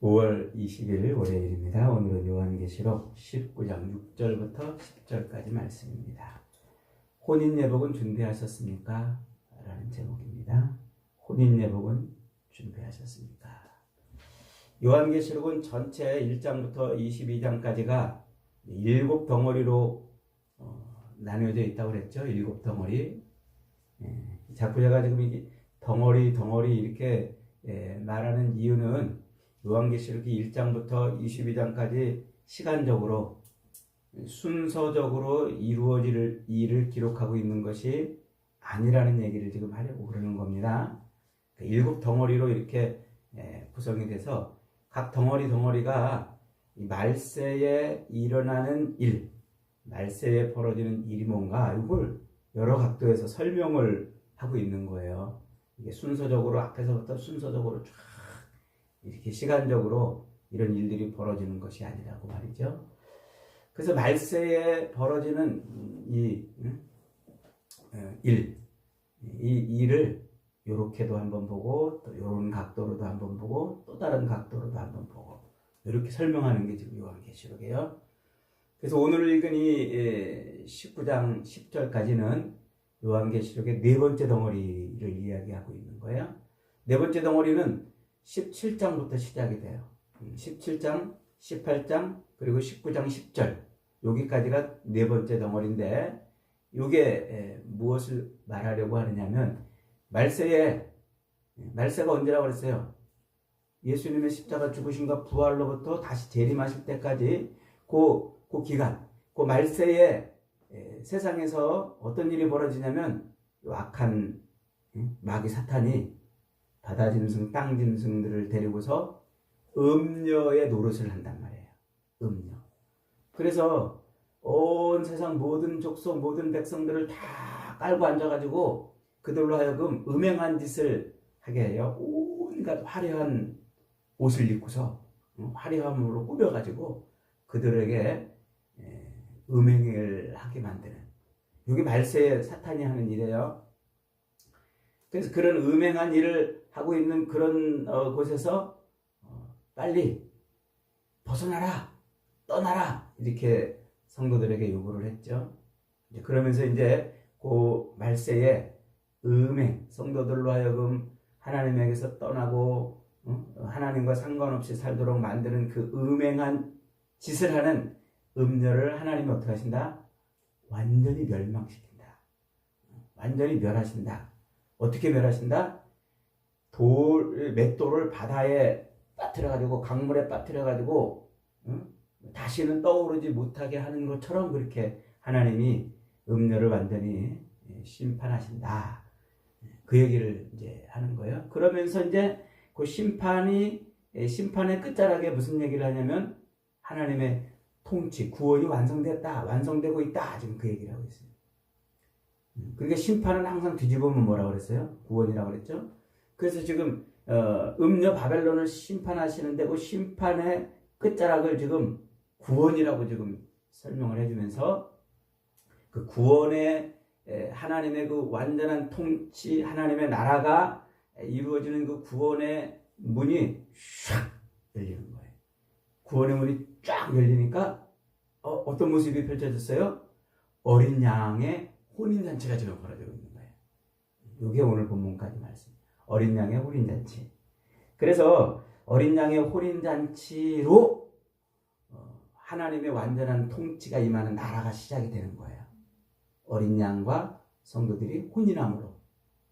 5월 20일 월요일입니다. 오늘은 요한계시록 19장 6절부터 10절까지 말씀입니다. 혼인예복은 준비하셨습니까? 라는 제목입니다. 혼인예복은 준비하셨습니까? 요한계시록은 전체 1장부터 22장까지가 7덩어리로 나뉘어져 있다고 그랬죠. 7덩어리. 자꾸 제가 지금 이 덩어리 이렇게 말하는 이유는 요한계시록이 1장부터 22장까지 시간적으로 순서적으로 이루어질 일을 기록하고 있는 것이 아니라는 얘기를 지금 하려고 그러는 겁니다. 7덩어리로 이렇게 구성이 돼서 각 덩어리가 말세에 일어나는 일, 말세에 벌어지는 일이 뭔가 이걸 여러 각도에서 설명을 하고 있는 거예요. 이게 순서적으로 앞에서부터 순서적으로 쫙 이렇게 시간적으로 이런 일들이 벌어지는 것이 아니라고 말이죠. 그래서 말세에 벌어지는 이 일을 요렇게도 한번 보고 또 요런 각도로도 한번 보고 또 다른 각도로도 한번 보고 이렇게 설명하는 게 지금 요한계시록이에요. 그래서 오늘 읽은 이 19장 10절까지는 요한계시록의 네 번째 덩어리를 이야기하고 있는 거예요. 네 번째 덩어리는 17장부터 시작이 돼요. 17장, 18장, 그리고 19장 10절 여기까지가 네 번째 덩어리인데 이게 무엇을 말하려고 하느냐면 말세가 언제라고 그랬어요? 예수님의 십자가 죽으심과 부활로부터 다시 재림하실 때까지 그 기간, 그 말세에 세상에서 어떤 일이 벌어지냐면 악한 마귀 사탄이 바다 짐승, 땅 짐승들을 데리고서 음녀의 노릇을 한단 말이에요. 음녀. 그래서 온 세상 모든 족속, 모든 백성들을 다 깔고 앉아가지고 그들로 하여금 음행한 짓을 하게 해요. 온갖 화려한 옷을 입고서 화려함으로 꾸며가지고 그들에게 음행을 하게 만드는. 이게 말세에 사탄이 하는 일이에요. 그래서 그런 음행한 일을 하고 있는 그런 곳에서 빨리 벗어나라, 떠나라 이렇게 성도들에게 요구를 했죠. 그러면서 이제 그 말세에 음행, 성도들로 하여금 하나님에게서 떠나고 하나님과 상관없이 살도록 만드는 그 음행한 짓을 하는 음녀를 하나님이 어떻게 하신다? 완전히 멸망시킨다. 완전히 멸하신다. 어떻게 멸하신다? 맷돌을 바다에 빠뜨려가지고 강물에 빠뜨려가지고 다시는 떠오르지 못하게 하는 것처럼 그렇게 하나님이 음녀를 완전히 심판하신다. 그 얘기를 이제 하는 거예요. 그러면서 이제 그 심판의 끝자락에 무슨 얘기를 하냐면 하나님의 통치, 구원이 완성됐다, 완성되고 있다. 지금 그 얘기를 하고 있어요. 그러니까 심판은 항상 뒤집으면 뭐라고 그랬어요? 구원이라고 그랬죠. 그래서 지금 음녀 바벨론을 심판하시는데 그 심판의 끝자락을 지금 구원이라고 지금 설명을 해주면서 그 구원의 하나님의 그 완전한 통치, 하나님의 나라가 이루어지는 그 구원의 문이 샥 열리는 거예요. 구원의 문이 쫙 열리니까 어떤 모습이 펼쳐졌어요? 어린 양의 혼인잔치가 지금 벌어지고 있는 거예요. 이게 오늘 본문까지 말씀. 어린 양의 혼인잔치. 그래서 어린 양의 혼인잔치로 하나님의 완전한 통치가 임하는 나라가 시작이 되는 거예요. 어린 양과 성도들이 혼인함으로,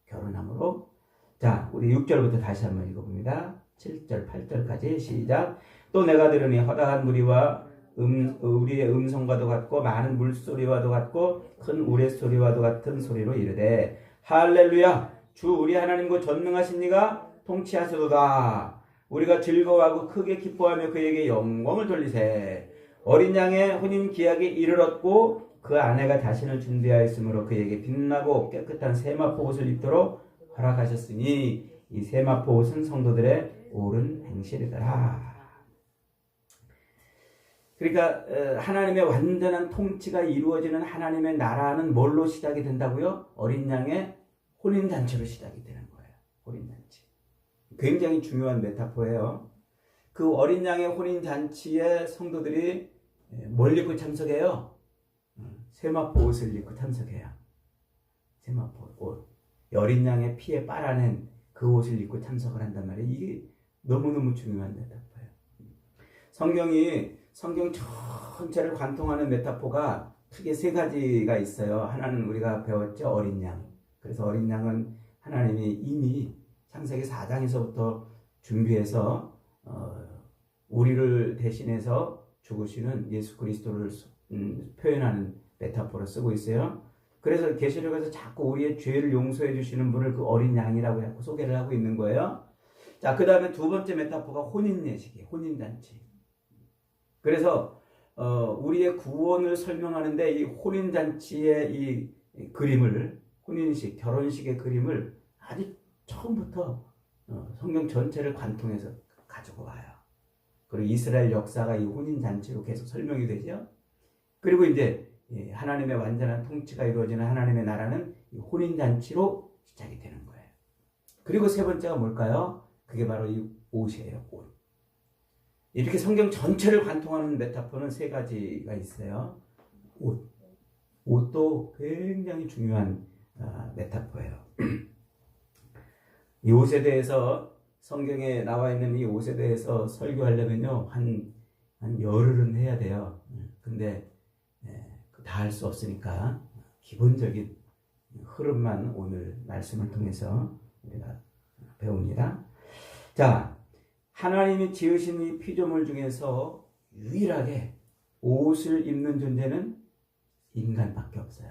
결혼함으로. 자, 우리 6절부터 다시 한번 읽어봅니다. 7절, 8절까지 시작. 또 내가 들으니 허다한 무리와 우리의 음성과도 같고 많은 물소리와도 같고 큰 우레소리와도 같은 소리로 이르되 할렐루야 주 우리 하나님 곧 전능하신 이가 통치하시도다. 우리가 즐거워하고 크게 기뻐하며 그에게 영광을 돌리세. 어린 양의 혼인 기약이 이르렀고 그 아내가 자신을 준비하였으므로 그에게 빛나고 깨끗한 세마포 옷을 입도록 허락하셨으니 이 세마포 옷은 성도들의 옳은 행실이더라. 그러니까 하나님의 완전한 통치가 이루어지는 하나님의 나라는 뭘로 시작이 된다고요? 어린 양의 혼인잔치로 시작이 되는 거예요. 혼인잔치. 굉장히 중요한 메타포예요. 그 어린 양의 혼인 잔치에 성도들이 뭘 입고 참석해요? 세마포 옷을 입고 참석해요. 세마포 옷. 어린 양의 피에 빨아낸 그 옷을 입고 참석을 한단 말이에요. 이게 너무너무 중요한 메타포예요. 성경 전체를 관통하는 메타포가 크게 세 가지가 있어요. 하나는 우리가 배웠죠. 어린 양. 그래서 어린 양은 하나님이 이미 창세기 4장에서부터 준비해서 우리를 대신해서 죽으시는 예수 그리스도를 표현하는 메타포로 쓰고 있어요. 그래서 계시록에서 자꾸 우리의 죄를 용서해 주시는 분을 그 어린 양이라고 자꾸 소개를 하고 있는 거예요. 자, 그 다음에 두 번째 메타포가 혼인 예식이에요. 혼인 잔치. 그래서 우리의 구원을 설명하는데 이 혼인 잔치의 이 그림을, 혼인식, 결혼식의 그림을 아주 처음부터 성경 전체를 관통해서 가지고 와요. 그리고 이스라엘 역사가 이 혼인 잔치로 계속 설명이 되죠. 그리고 이제 하나님의 완전한 통치가 이루어지는 하나님의 나라는 이 혼인 잔치로 시작이 되는 거예요. 그리고 세 번째가 뭘까요? 그게 바로 이 옷이에요. 옷. 이렇게 성경 전체를 관통하는 메타포는 세 가지가 있어요. 옷. 옷도 굉장히 중요한 메타포예요. 이 옷에 대해서 성경에 나와 있는 이 옷에 대해서 설교하려면요 한 열흘은 해야 돼요. 근데 다 할 수 없으니까 기본적인 흐름만 오늘 말씀을 통해서 우리가 배웁니다. 자, 하나님이 지으신 이 피조물 중에서 유일하게 옷을 입는 존재는 인간밖에 없어요.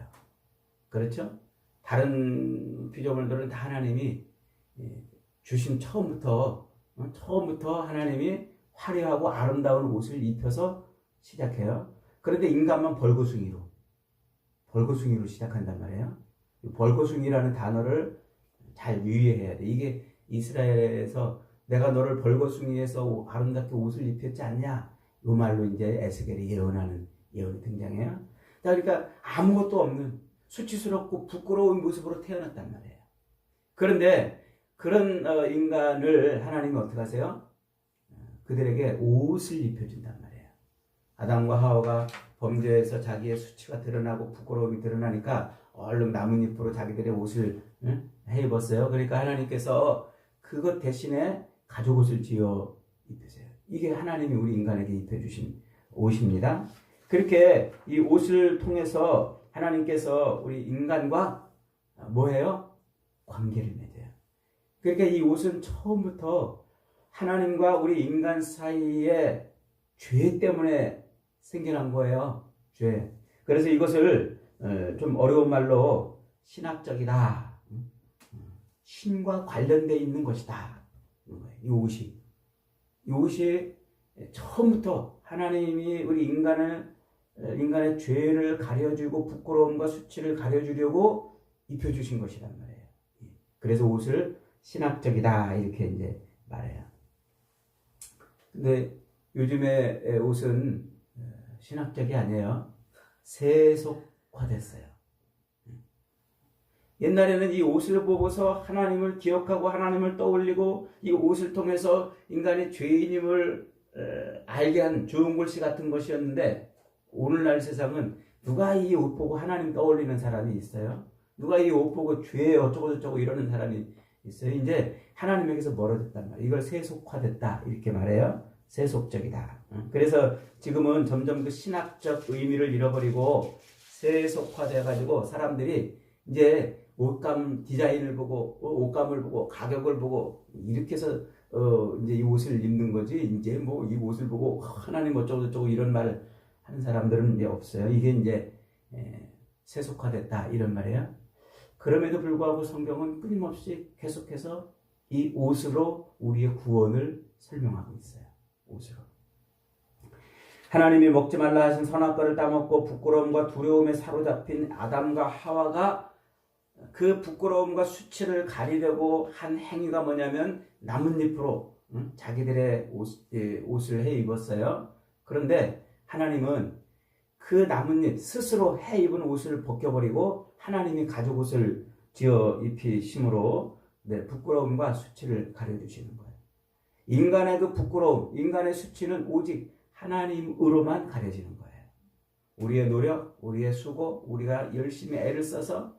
그렇죠? 다른 피조물들은 다 하나님이 주신 처음부터 하나님이 화려하고 아름다운 옷을 입혀서 시작해요. 그런데 인간만 벌거숭이로 시작한단 말이에요. 벌거숭이라는 단어를 잘 유의해야 돼. 이게 이스라엘에서 내가 너를 벌거숭이에서 아름답게 옷을 입혔지 않냐? 이 말로 이제 에스겔이 예언이 등장해요. 그러니까 아무것도 없는 수치스럽고 부끄러운 모습으로 태어났단 말이에요. 그런데 그런 인간을 하나님이 어떻게 하세요? 그들에게 옷을 입혀준단 말이에요. 아담과 하와가 범죄해서 자기의 수치가 드러나고 부끄러움이 드러나니까 얼른 나뭇잎으로 자기들의 옷을 해 입었어요. 그러니까 하나님께서 그것 대신에 가죽옷을 지어 입으세요. 이게 하나님이 우리 인간에게 입혀주신 옷입니다. 그렇게 이 옷을 통해서 하나님께서 우리 인간과 뭐해요? 관계를 맺어요. 그러니까 이 옷은 처음부터 하나님과 우리 인간 사이에 죄 때문에 생겨난 거예요. 죄. 그래서 이것을 좀 어려운 말로 신학적이다. 신과 관련되어 있는 것이다. 이 옷이 처음부터 하나님이 우리 인간의 죄를 가려주고 부끄러움과 수치를 가려주려고 입혀주신 것이란 말이에요. 그래서 옷을 신학적이다 이렇게 이제 말해요. 근데 요즘에 옷은 신학적이 아니에요. 세속화됐어요. 옛날에는 이 옷을 보고서 하나님을 기억하고 하나님을 떠올리고 이 옷을 통해서 인간의 죄인임을 알게 한 좋은 글씨 같은 것이었는데 오늘날 세상은 누가 이 옷 보고 하나님 떠올리는 사람이 있어요? 누가 이 옷 보고 죄 어쩌고저쩌고 이러는 사람이 있어요? 이제 하나님에게서 멀어졌단 말이에요. 이걸 세속화됐다 이렇게 말해요. 세속적이다. 그래서 지금은 점점 그 신학적 의미를 잃어버리고 세속화돼가지고 사람들이 이제 옷감 디자인을 보고 옷감을 보고 가격을 보고 이렇게 해서 이제 이 옷을 입는 거지. 이제 뭐 이 옷을 보고 하나님 어쩌고저쩌고 이런 말을 하는 사람들은 이제 없어요. 이게 이제 세속화됐다 이런 말이에요. 그럼에도 불구하고 성경은 끊임없이 계속해서 이 옷으로 우리의 구원을 설명하고 있어요. 옷으로. 하나님이 먹지 말라 하신 선악과를 따먹고 부끄러움과 두려움에 사로잡힌 아담과 하와가 그 부끄러움과 수치를 가리려고 한 행위가 뭐냐면 나뭇잎으로 자기들의 옷을 해 입었어요. 그런데 하나님은 그 나뭇잎 스스로 해 입은 옷을 벗겨버리고 하나님이 가죽옷을 지어 입히심으로 부끄러움과 수치를 가려주시는 거예요. 인간의 그 부끄러움, 인간의 수치는 오직 하나님으로만 가려지는 거예요. 우리의 노력, 우리의 수고, 우리가 열심히 애를 써서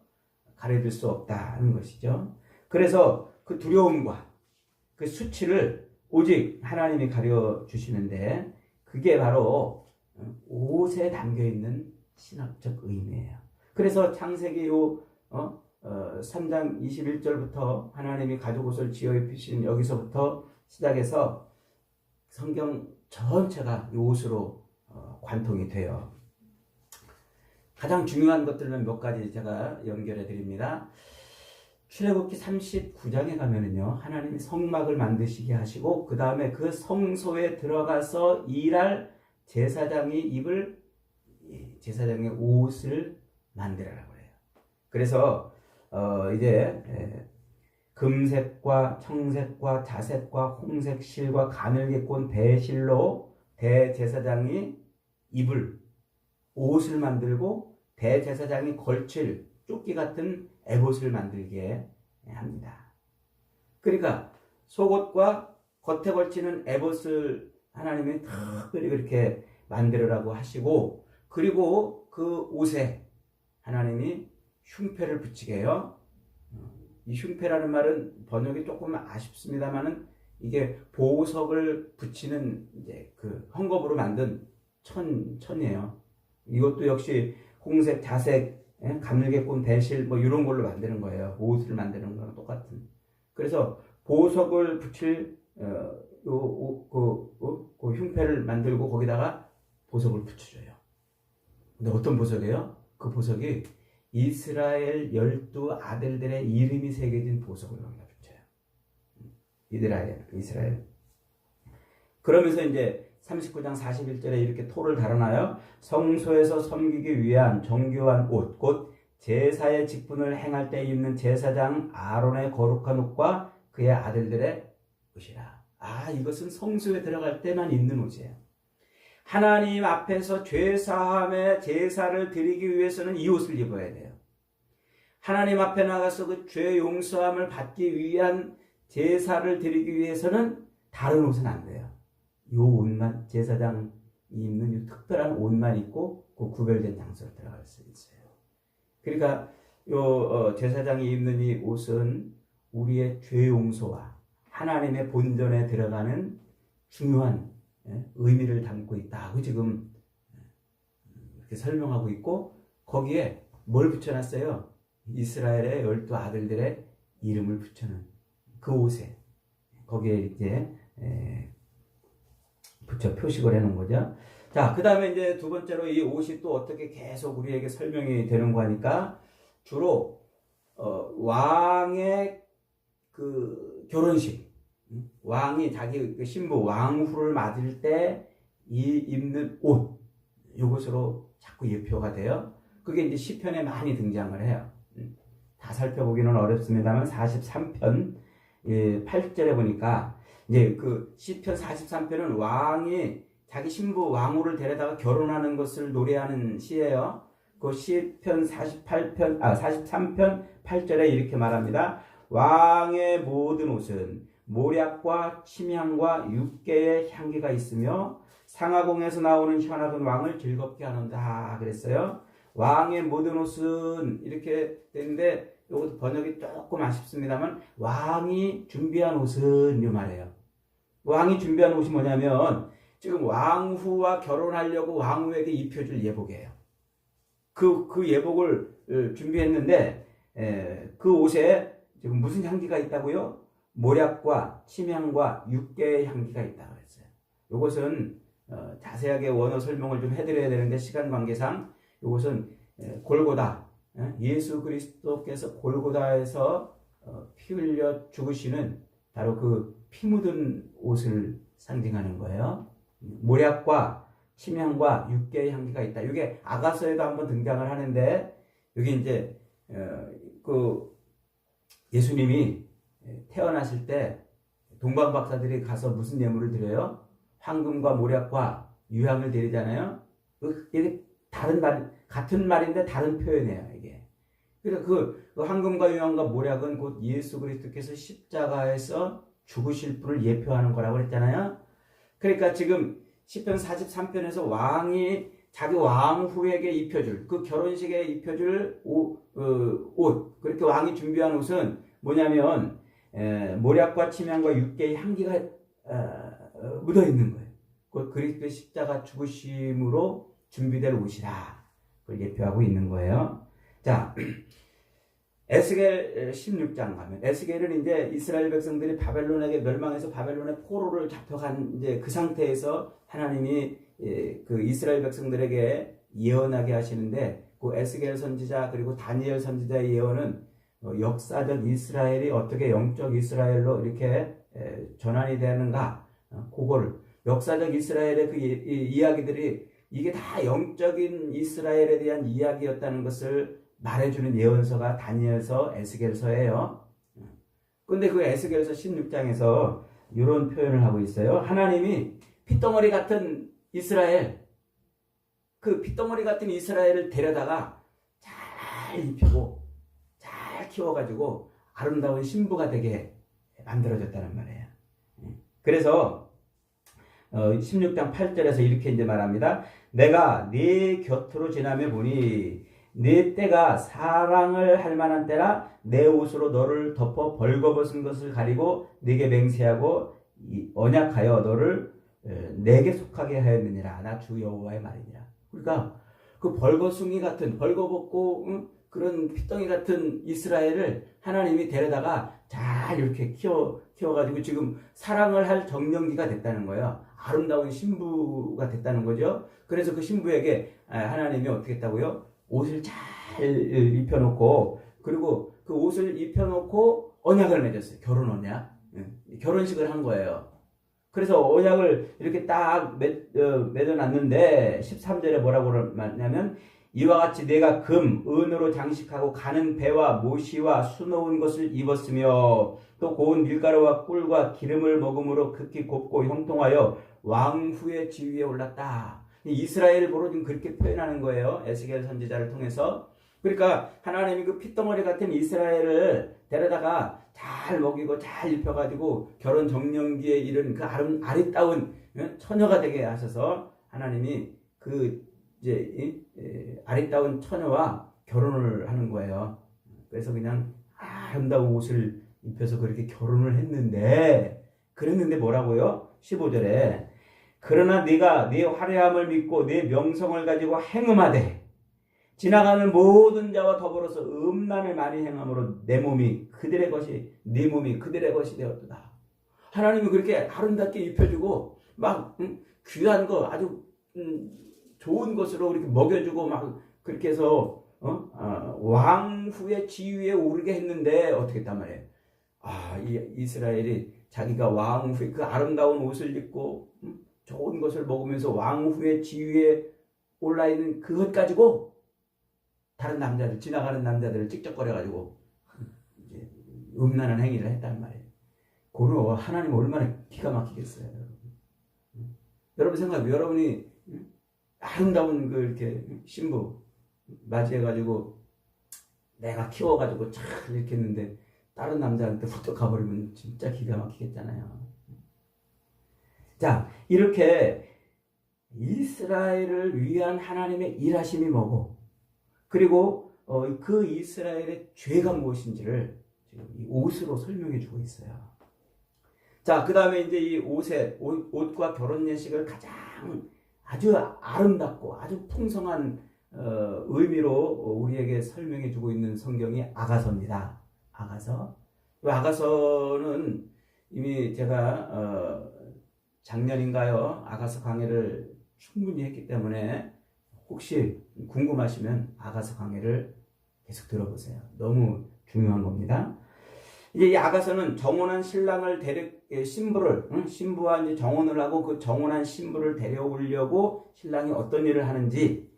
가려질 수 없다는 것이죠. 그래서 그 두려움과 그 수치를 오직 하나님이 가려주시는데 그게 바로 옷에 담겨있는 신학적 의미예요. 그래서 창세기 3장 21절부터 하나님이 가죽 옷을 지어 입히신 여기서부터 시작해서 성경 전체가 이 옷으로 관통이 돼요. 가장 중요한 것들은 몇 가지 제가 연결해 드립니다. 출애굽기 39장에 가면은요, 하나님이 성막을 만드시게 하시고 그 다음에 그 성소에 들어가서 일할 제사장이 입을 제사장의 옷을 만들어라고 해요. 그래서 이제 금색과 청색과 자색과 홍색 실과 가늘게 꼰 배실로 대제사장이 입을 옷을 만들고 대제사장이 걸칠 조끼 같은 에봇을 만들게 합니다. 그러니까 속옷과 겉에 걸치는 에봇을 하나님이 특별히 그렇게 만들으라고 하시고, 그리고 그 옷에 하나님이 흉패를 붙이게 해요. 이 흉패라는 말은 번역이 조금 아쉽습니다만은 이게 보석을 붙이는 이제 그 헝겊으로 만든 천이에요. 이것도 역시 홍색, 자색, 가늘게 꼰 배실 뭐 이런 걸로 만드는 거예요. 옷을 만드는 거랑 똑같은. 그래서 보석을 붙일 그 흉패를 만들고 거기다가 보석을 붙여줘요. 근데 어떤 보석이에요? 그 보석이 이스라엘 12아들들의 이름이 새겨진 보석을 거기다 붙여요. 이스라엘. 그러면서 이제 39장 41절에 이렇게 토를 달아놔요. 성소에서 섬기기 위한 정교한 옷, 곧 제사의 직분을 행할 때 입는 제사장 아론의 거룩한 옷과 그의 아들들의 옷이라. 이것은 성소에 들어갈 때만 입는 옷이에요. 하나님 앞에서 죄사함의 제사를 드리기 위해서는 이 옷을 입어야 돼요. 하나님 앞에 나가서 그 죄 용서함을 받기 위한 제사를 드리기 위해서는 다른 옷은 안 돼요. 이 옷만, 제사장이 입는 이 특별한 옷만 입고 그 구별된 장소로 들어갈 수 있어요. 그러니까 제사장이 입는 이 옷은 우리의 죄 용서와 하나님의 본전에 들어가는 중요한 의미를 담고 있다고 지금 이렇게 설명하고 있고, 거기에 뭘 붙여놨어요? 이스라엘의 12아들들의 이름을 붙여놓은 그 옷에 거기에 이제 붙여 표식을 해놓은 거죠. 자, 그 다음에 이제 두 번째로 이 옷이 또 어떻게 계속 우리에게 설명이 되는 거 하니까 주로 왕의 그 결혼식, 왕이 자기 신부 왕후를 맞을 때 입는 옷, 이것으로 자꾸 예표가 돼요. 그게 이제 시편에 많이 등장을 해요. 다 살펴보기는 어렵습니다만 43편 8절에 보니까 이제 그 시편 43편은 왕이 자기 신부 왕후를 데려다가 결혼하는 것을 노래하는 시예요. 그 시편 43편 8절에 이렇게 말합니다. 왕의 모든 옷은 모략과 침향과 육개의 향기가 있으며 상하공에서 나오는 현악은 왕을 즐겁게 하는다 그랬어요. 왕의 모든 옷은 이렇게 되는데 이것도 번역이 조금 아쉽습니다만 왕이 준비한 옷은 이 말이에요. 왕이 준비한 옷이 뭐냐면 지금 왕후와 결혼하려고 왕후에게 입혀줄 예복이에요. 그 예복을 준비했는데 그 옷에 지금 무슨 향기가 있다고요? 모략과 침향과 육개의 향기가 있다고 했어요. 이것은 자세하게 원어 설명을 좀 해드려야 되는데 시간 관계상 이것은 골고다, 예수 그리스도께서 골고다에서 피 흘려 죽으시는 바로 그 피 묻은 옷을 상징하는 거예요. 모략과 침향과 육개의 향기가 있다. 이게 아가서에도 한번 등장을 하는데 여기 이제 그 예수님이 태어나실 때 동방 박사들이 가서 무슨 예물을 드려요? 황금과 모략과 유향을 드리잖아요. 이게 다른 말, 같은 말인데 다른 표현이에요, 이게. 그러니까 그 황금과 유향과 모략은 곧 예수 그리스도께서 십자가에서 죽으실 분을 예표하는 거라고 그랬잖아요. 그러니까 지금 시편 43편에서 왕이 자기 왕후에게 입혀줄, 그 결혼식에 입혀줄 옷, 그렇게 왕이 준비한 옷은 뭐냐면 모략과 침향과 육개의 향기가 묻어 있는 거예요. 그 그리스도의 십자가 죽으심으로 준비될 옷이라 그걸 예표하고 있는 거예요. 자, 에스겔 16장 가면 에스겔은 이제 이스라엘 백성들이 바벨론에게 멸망해서 바벨론의 포로를 잡혀간 이제 그 상태에서 하나님이 그 이스라엘 백성들에게 예언하게 하시는데, 그 에스겔 선지자 그리고 다니엘 선지자의 예언은 역사적 이스라엘이 어떻게 영적 이스라엘로 이렇게 전환이 되는가, 그거를 역사적 이스라엘의 그 이야기들이 이게 다 영적인 이스라엘에 대한 이야기였다는 것을 말해주는 예언서가 다니엘서, 에스겔서예요. 근데 그 에스겔서 16장에서 이런 표현을 하고 있어요. 하나님이 핏덩어리 같은 이스라엘, 그 핏덩어리 같은 이스라엘을 데려다가 잘 입히고 잘 키워가지고 아름다운 신부가 되게 만들어졌다는 말이에요. 그래서 16장 8절에서 이렇게 이제 말합니다. 내가 네 곁으로 지나며 보니 네 때가 사랑을 할 만한 때라 내 옷으로 너를 덮어 벌거벗은 것을 가리고 네게 맹세하고 언약하여 너를 내게 속하게 하였느니라. 나 주 여호와의 말이니라. 그러니까 그 벌거숭이 같은, 벌거벗고 그런 핏덩이 같은 이스라엘을 하나님이 데려다가 잘 이렇게 키워가지고 지금 사랑을 할 정령기가 됐다는 거예요. 아름다운 신부가 됐다는 거죠. 그래서 그 신부에게 하나님이 어떻게 했다고요? 옷을 잘 입혀놓고, 그리고 그 옷을 입혀놓고 언약을 맺었어요. 결혼 언약. 결혼식을 한 거예요. 그래서 언약을 이렇게 딱 맺어놨는데 13절에 뭐라고 말하냐면, 이와 같이 내가 금, 은으로 장식하고 가는 배와 모시와 수놓은 것을 입었으며 또 고운 밀가루와 꿀과 기름을 먹음으로 극히 곱고 형통하여 왕후의 지위에 올랐다. 이스라엘 보러 지금 그렇게 표현하는 거예요. 에스겔 선지자를 통해서. 그러니까 하나님이 그 핏덩어리 같은 이스라엘을 데려다가 잘 먹이고 잘 입혀가지고 결혼 정령기에 이른 그 아리따운 처녀가 되게 하셔서 하나님이 그 이제 아리따운 처녀와 결혼을 하는 거예요. 그래서 그냥 아름다운 옷을 입혀서 그렇게 결혼을 그랬는데 뭐라고요? 15절에 그러나 네가 네 화려함을 믿고 네 명성을 가지고 행음하되 지나가는 모든 자와 더불어서 음란을 많이 행함으로 내 몸이 그들의 것이 네 몸이 그들의 것이 되었도다. 하나님이 그렇게 아름답게 입혀주고 막 귀한 거 아주 좋은 것으로 이렇게 먹여주고 막 그렇게 해서 왕후의 지위에 오르게 했는데 어떻게 했단 말이에요? 이스라엘이 자기가 왕후의 그 아름다운 옷을 입고 좋은 것을 먹으면서 왕후의 지위에 올라 있는 그것 가지고 다른 남자들, 지나가는 남자들을 찍적거려가지고 이제 음란한 행위를 했단 말이에요. 그거 하나님 얼마나 기가 막히겠어요, 여러분. 여러분 생각해, 여러분이 아름다운 그 이렇게 신부 맞이해가지고 내가 키워가지고 참 이렇게 했는데 다른 남자한테 훌쩍 가버리면 진짜 기가 막히겠잖아요. 자, 이렇게 이스라엘을 위한 하나님의 일하심이 뭐고, 그리고 그 이스라엘의 죄가 무엇인지를 지금 이 옷으로 설명해 주고 있어요. 자, 그 다음에 이제 이 옷과 결혼 예식을 가장 아주 아름답고 아주 풍성한 의미로 우리에게 설명해 주고 있는 성경이 아가서입니다. 아가서. 이 아가서는 이미 제가 작년인가요? 아가서 강해를 충분히 했기 때문에 혹시 궁금하시면 아가서 강해를 계속 들어보세요. 너무 중요한 겁니다. 이제 이 아가서는 정혼한 신랑을 신부와 이제 정혼을 하고 그 정혼한 신부를 데려오려고 신랑이 어떤 일을 하는지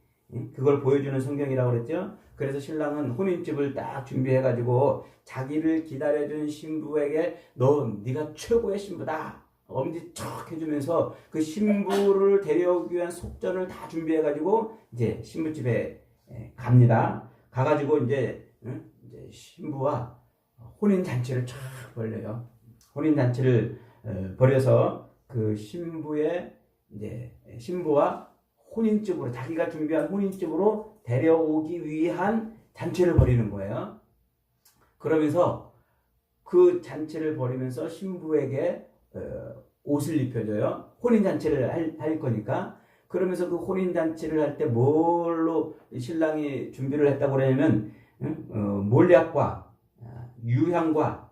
그걸 보여주는 성경이라고 그랬죠. 그래서 신랑은 혼인집을 딱 준비해가지고 자기를 기다려준 신부에게 네가 최고의 신부다 엄지척 해주면서 그 신부를 데려오기 위한 속전을 다 준비해가지고 이제 신부집에 갑니다. 가가지고 이제 신부와 혼인 잔치를 쫙 벌려요. 혼인잔치를 벌여서 그 신부와 혼인집으로, 자기가 준비한 혼인집으로 데려오기 위한 잔치를 벌이는 거예요. 그러면서 그 잔치를 벌이면서 신부에게 옷을 입혀줘요. 혼인잔치를 할 거니까. 그러면서 그 혼인잔치를 할 때 뭘로 신랑이 준비를 했다고 그러냐면 몰약과 유향과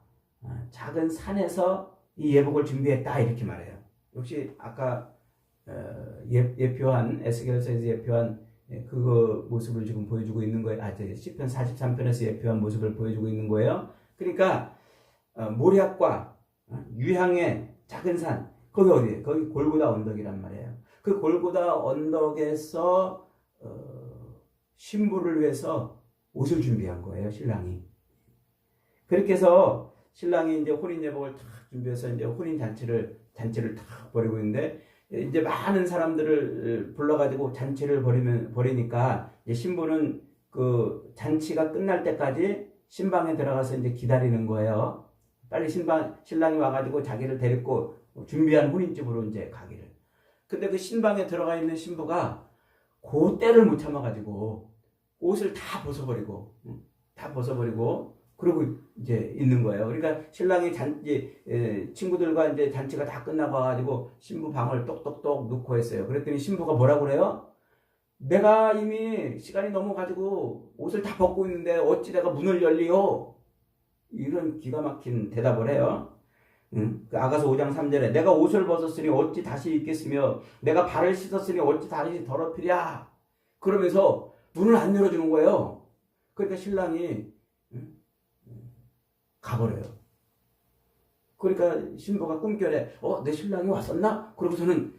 작은 산에서 이 예복을 준비했다 이렇게 말해요. 역시 아까 예표한 에스겔서에서 예표한 그 모습을 지금 보여주고 있는 거예요. 시편 43편에서 예표한 모습을 보여주고 있는 거예요. 그러니까 몰약과 유향의 작은 산, 거기 어디예요? 거기 골고다 언덕이란 말이에요. 그 골고다 언덕에서 신부를 위해서 옷을 준비한 거예요, 신랑이. 그렇게 해서 신랑이 이제 혼인 예복을 탁 준비해서 이제 혼인 잔치를 탁 벌이고 있는데, 이제 많은 사람들을 불러가지고 잔치를 벌이니까 이제 신부는 그 잔치가 끝날 때까지 신방에 들어가서 이제 기다리는 거예요. 빨리 신랑이 와가지고 자기를 데리고 준비한 혼인집으로 이제 가기를. 근데 그 신방에 들어가 있는 신부가 그 때를 못 참아가지고 옷을 다 벗어버리고 그러고 이제 있는 거예요. 그러니까 신랑이 친구들과 이제 잔치가 다 끝나고 와가지고 신부 방을 똑똑똑 넣고 했어요. 그랬더니 신부가 뭐라고 그래요? 내가 이미 시간이 넘어가지고 옷을 다 벗고 있는데 어찌 내가 문을 열리요? 이런 기가 막힌 대답을 해요. 그 아가서 5장 3절에 내가 옷을 벗었으니 어찌 다시 입겠으며 내가 발을 씻었으니 어찌 다시 더럽히랴? 그러면서 문을 안 열어주는 거예요. 그러니까 신랑이 가버려요. 그러니까 신부가 꿈결에 내 신랑이 왔었나? 그러고서는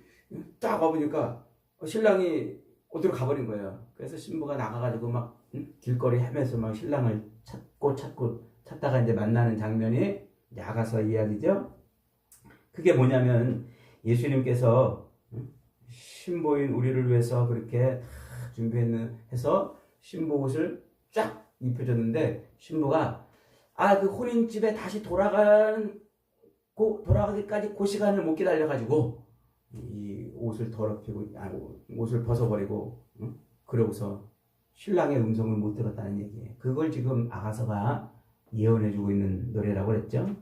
딱 와보니까 신랑이 어디로 가버린 거예요. 그래서 신부가 나가가지고 막 길거리 헤매서 막 신랑을 찾다가 이제 만나는 장면이 이제 아가서 이야기죠. 그게 뭐냐면 예수님께서 신부인 우리를 위해서 그렇게 다 준비해서 신부 옷을 쫙 입혀줬는데 신부가 그 혼인집에 다시 돌아가기까지 그 시간을 못 기다려가지고 이 옷을 더럽히고 옷을 벗어버리고 그러고서 신랑의 음성을 못 들었다는 얘기예요. 그걸 지금 아가서가 예언해주고 있는 노래라고 그랬죠.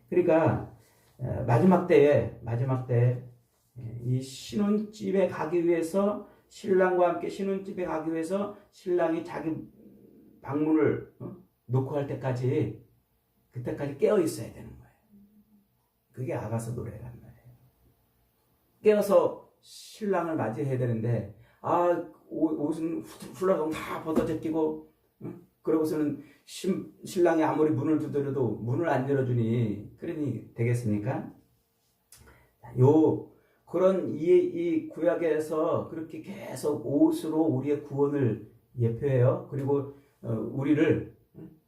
그러니까 마지막 때에 이 신혼집에 가기 위해서 신랑과 함께 신혼집에 가기 위해서 신랑이 자기 방문을 놓고 할 때까지 그때까지 깨어 있어야 되는 거예요. 그게 아가서 노래란 말이에요. 깨어서 신랑을 맞이해야 되는데 옷은 훌라덩 다 벗어 제끼고 그러고서는 신랑이 아무리 문을 두드려도 문을 안 열어주니 그러니 되겠습니까? 그런 이 구약에서 그렇게 계속 옷으로 우리의 구원을 예표해요. 그리고 우리를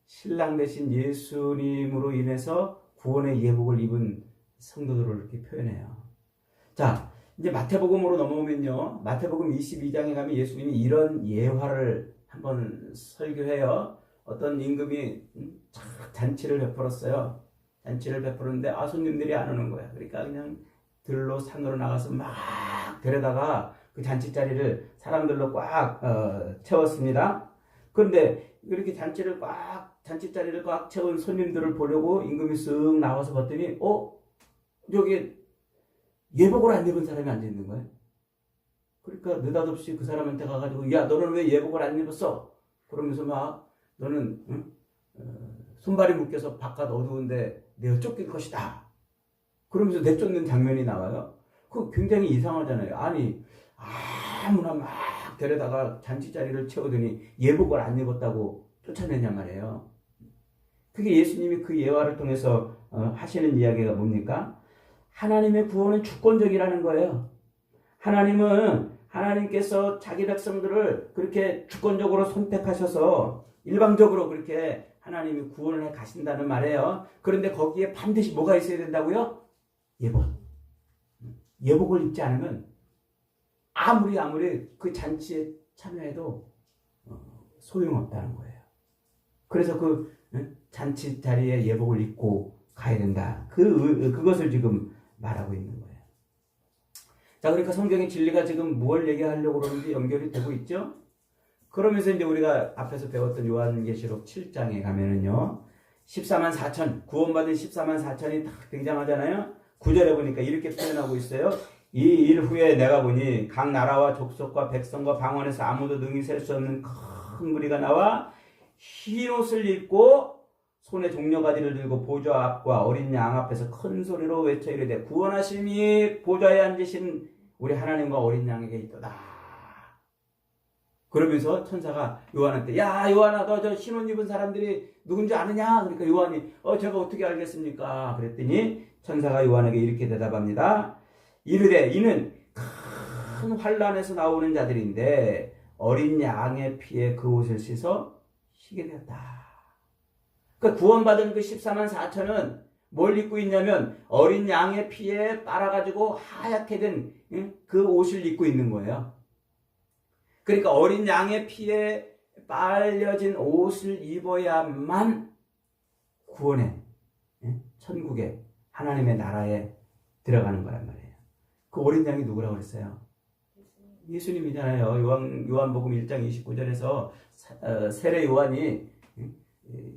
신랑 되신 예수님으로 인해서 구원의 예복을 입은 성도들을 이렇게 표현해요. 자, 이제 마태복음으로 넘어오면요. 마태복음 22장에 가면 예수님이 이런 예화를 한번 설교해요. 어떤 임금이 잔치를 베풀었어요. 잔치를 베푸는데 손님들이 안 오는 거야. 그러니까 그냥 들로 산으로 나가서 막 데려다가 그 잔치자리를 사람들로 꽉 채웠습니다. 그런데 이렇게 잔치자리를 꽉 채운 손님들을 보려고 임금이 쓱 나와서 봤더니 여기 예복을 안 입은 사람이 앉아 있는 거예요. 그러니까 느닷없이 그 사람한테 가가지고 야 너는 왜 예복을 안 입었어? 그러면서 막 너는 손발이 묶여서 바깥 어두운데 내어 쫓길 것이다. 그러면서 내쫓는 장면이 나와요. 그거 굉장히 이상하잖아요. 아니 아무나 막 데려다가 잔치자리를 채우더니 예복을 안 입었다고 쫓아내냐 말이에요. 그게 예수님이 그 예화를 통해서 하시는 이야기가 뭡니까? 하나님의 구원은 주권적이라는 거예요. 하나님께서 자기 백성들을 그렇게 주권적으로 선택하셔서 일방적으로 그렇게 하나님이 구원을 해 가신다는 말이에요. 그런데 거기에 반드시 뭐가 있어야 된다고요? 예복을 입지 않으면 아무리 그 잔치에 참여해도 소용없다는 거예요. 그래서 그 잔치 자리에 예복을 입고 가야 된다. 그것을 지금 말하고 있는 거예요. 자, 그러니까 성경의 진리가 지금 뭘 얘기하려고 그러는지 연결이 되고 있죠? 그러면서 이제 우리가 앞에서 배웠던 요한계시록 7장에 가면은요, 14만 4천, 구원받은 14만 4천이 딱 등장하잖아요? 9절에 보니까 이렇게 표현하고 있어요. 이 일 후에 내가 보니 각 나라와 족속과 백성과 방언에서 아무도 능히 셀 수 없는 큰 무리가 나와 흰 옷을 입고 손에 종려가지를 들고 보좌 앞과 어린 양 앞에서 큰 소리로 외쳐 이르되 구원하심이 보좌에 앉으신 우리 하나님과 어린 양에게 있도다. 그러면서 천사가 요한한테 야 요한아 너 저 흰 옷 입은 사람들이 누군지 아느냐? 그러니까 요한이 제가 어떻게 알겠습니까? 그랬더니 천사가 요한에게 이렇게 대답합니다. 이르되 이는 큰 환란에서 나오는 자들인데 어린 양의 피에 그 옷을 씻어 희게 되었다. 그러니까 구원받은 그 14만 4천은 뭘 입고 있냐면 어린 양의 피에 빨아가지고 하얗게 된 그 옷을 입고 있는 거예요. 그러니까 어린 양의 피에 빨려진 옷을 입어야만 구원에, 천국에, 하나님의 나라에 들어가는 거란 말이에요. 그 어린 양이 누구라고 그랬어요? 예수님이잖아요. 요한복음 1장 29절에서 세례 요한이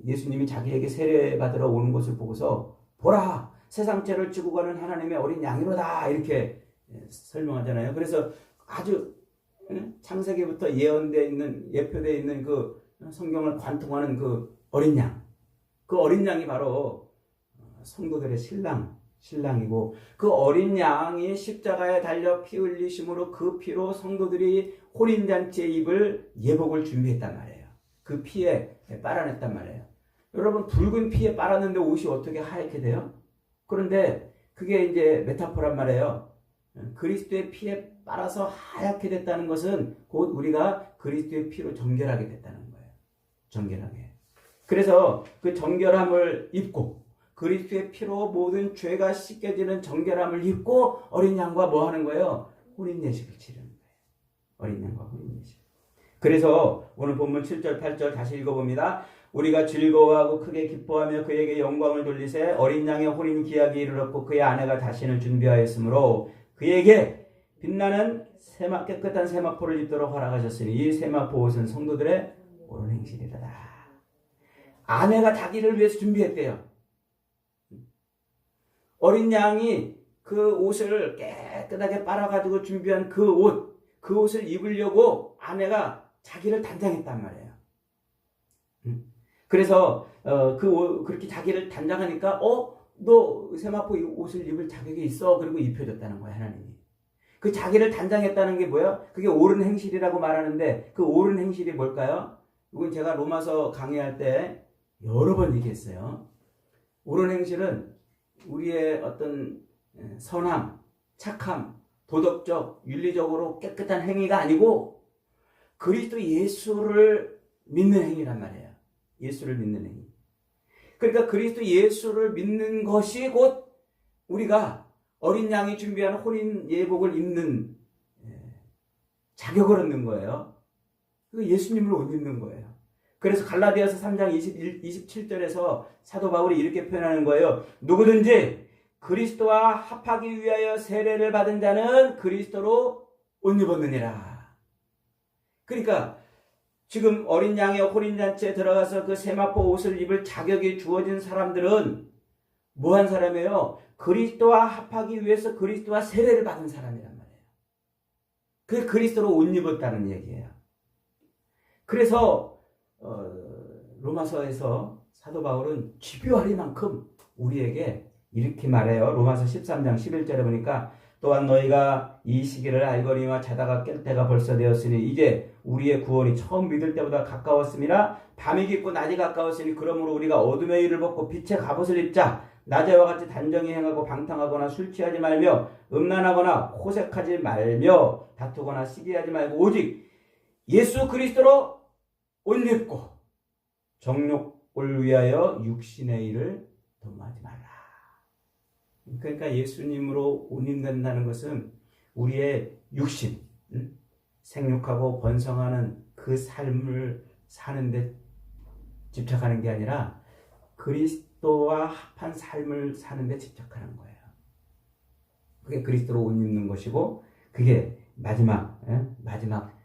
예수님이 자기에게 세례 받으러 오는 것을 보고서 보라 세상 죄를 지고 가는 하나님의 어린 양이로다 이렇게 설명하잖아요. 그래서 아주 창세기부터 예표되어 있는 그 성경을 관통하는 그 어린 양, 그 어린 양이 바로 성도들의 신랑이고 그 어린 양이 십자가에 달려 피 흘리심으로 그 피로 성도들이 혼인잔치에 입을 예복을 준비했단 말이에요. 그 피에 빨아냈단 말이에요. 여러분 붉은 피에 빨았는데 옷이 어떻게 하얗게 돼요? 그런데 그게 이제 메타포란 말이에요. 그리스도의 피에 빨아서 하얗게 됐다는 것은 곧 우리가 그리스도의 피로 정결하게 됐다는 거예요. 정결하게. 그래서 그 정결함을 입고 그리스도의 피로 모든 죄가 씻겨지는 정결함을 입고 어린 양과 뭐 하는 거예요? 혼인예식을 치르는 거예요. 어린 양과 혼인예식. 그래서 오늘 본문 7절 8절 다시 읽어봅니다. 우리가 즐거워하고 크게 기뻐하며 그에게 영광을 돌리세 어린 양의 혼인 기약이 이르렀고 그의 아내가 자신을 준비하였으므로 그에게 빛나는 깨끗한 세마포를 입도록 허락하셨으니 이 세마포 옷은 성도들의 옳은 행실이로다. 아내가 자기를 위해서 준비했대요. 어린 양이 그 옷을 깨끗하게 빨아가지고 준비한 그 옷을 입으려고 아내가 자기를 단장했단 말이에요. 그래서 그렇게 자기를 단장하니까 너 세마포 옷을 입을 자격이 있어. 그리고 입혀줬다는 거야 하나님이. 그 자기를 단장했다는 게 뭐야? 그게 옳은 행실이라고 말하는데 그 옳은 행실이 뭘까요? 이건 제가 로마서 강의할 때 여러 번 얘기했어요. 옳은 행실은 우리의 어떤 선함, 착함, 도덕적, 윤리적으로 깨끗한 행위가 아니고 그리스도 예수를 믿는 행위란 말이에요. 예수를 믿는 행위. 그러니까 그리스도 예수를 믿는 것이 곧 우리가 어린 양이 준비한 혼인 예복을 입는 자격을 얻는 거예요. 예수님을 옷 입는 거예요. 그래서 갈라디아서 3장 27절에서 사도 바울이 이렇게 표현하는 거예요. 누구든지 그리스도와 합하기 위하여 세례를 받은 자는 그리스도로 옷 입었느니라. 그러니까 지금 어린 양의 혼인잔치에 들어가서 그 세마포 옷을 입을 자격이 주어진 사람들은 뭐한 사람이에요? 그리스도와 합하기 위해서 그리스도와 세례를 받은 사람이란 말이에요. 그게 그리스도로 옷 입었다는 얘기예요. 그래서 로마서에서 사도 바울은 집요하리만큼 우리에게 이렇게 말해요. 로마서 13장 11절에 보니까 또한 너희가 이 시기를 알거니와 자다가 깰 때가 벌써 되었으니 이제 우리의 구원이 처음 믿을 때보다 가까웠음이라 밤이 깊고 낮이 가까웠으니 그러므로 우리가 어둠의 일을 벗고 빛의 갑옷을 입자. 낮에와 같이 단정히 행하고 방탕하거나 술 취하지 말며 음란하거나 호색하지 말며 다투거나 시기하지 말고 오직 예수 그리스도로 옷 입고 정욕을 위하여 육신의 일을 도모하지 말라. 그러니까 예수님으로 옷 입는다는 것은 우리의 육신, 생육하고 번성하는 그 삶을 사는데 집착하는 게 아니라 그리스도 그리스도와 합한 삶을 사는 데 집착하는 거예요. 그게 그리스도로 옷 입는 것이고 그게 마지막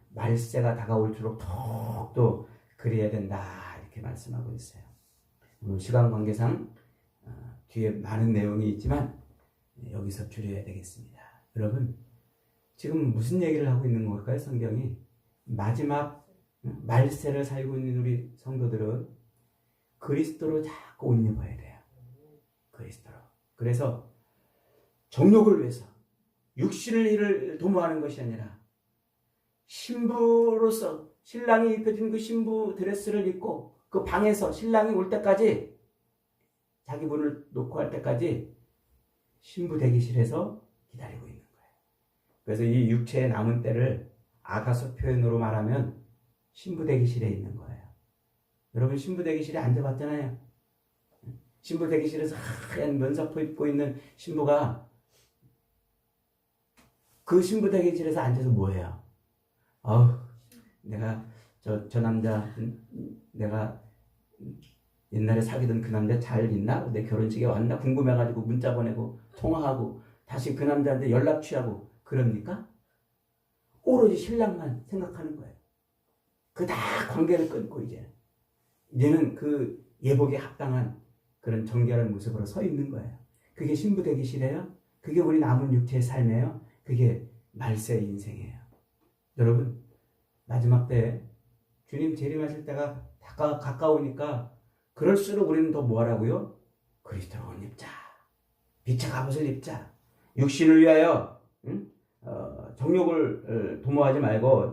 말세가 다가올수록 더욱더 그래야 된다 이렇게 말씀하고 있어요. 오늘 시간 관계상 뒤에 많은 내용이 있지만 여기서 줄여야 되겠습니다. 여러분 지금 무슨 얘기를 하고 있는 걸까요? 성경이 마지막 말세를 살고 있는 우리 성도들은 그리스도로 자꾸 옷 입어야 돼요. 그리스도로. 그래서 정욕을 위해서 육신을 일을 도모하는 것이 아니라 신부로서 신랑이 입혀준 그 신부 드레스를 입고 그 방에서 신랑이 올 때까지 자기 문을 놓고 할 때까지 신부 대기실에서 기다리고 있는 거예요. 그래서 이 육체의 남은 때를 아가서 표현으로 말하면 신부 대기실에 있는 거예요. 여러분 신부 대기실에 앉아봤잖아요. 신부 대기실에서 하얀 면사포 입고 있는 신부가 그 신부 대기실에서 앉아서 뭐해요? 내가 저 남자 내가 옛날에 사귀던 그 남자 잘 있나? 내 결혼식에 왔나? 궁금해가지고 문자 보내고 통화하고 다시 그 남자한테 연락 취하고 그럽니까? 오로지 신랑만 생각하는 거예요. 그 다 관계를 끊고 이제는 그 예복에 합당한 그런 정결한 모습으로 서 있는 거예요. 그게 신부 대기실이에요? 그게 우리 남은 육체의 삶이에요? 그게 말세의 인생이에요. 여러분 마지막 때 주님 재림하실 때가 가까우니까 그럴수록 우리는 더 뭐하라고요? 그리스도로 옷 입자. 빛의 갑옷을 입자. 육신을 위하여 정욕을 도모하지 말고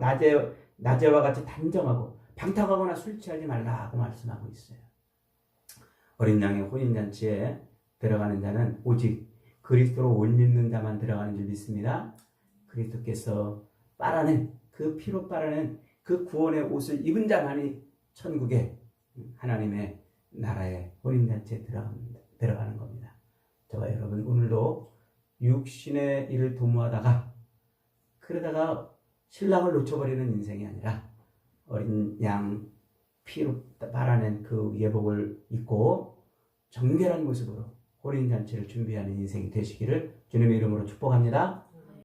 낮에와 같이 단정하고 방탕하거나 술 취하지 말라고 말씀하고 있어요. 어린 양의 혼인잔치에 들어가는 자는 오직 그리스도로 옷 입는 자만 들어가는 줄 믿습니다. 그리스도께서 빨아낸 그 피로 빨아낸 그 구원의 옷을 입은 자만이 천국에 하나님의 나라의 혼인잔치에 들어가는 겁니다. 저와 여러분 오늘도 육신의 일을 도모하다가 그러다가 신랑을 놓쳐버리는 인생이 아니라 어린 양 피로 빨아낸 그 예복을 입고 정결한 모습으로 혼인잔치를 준비하는 인생이 되시기를 주님의 이름으로 축복합니다.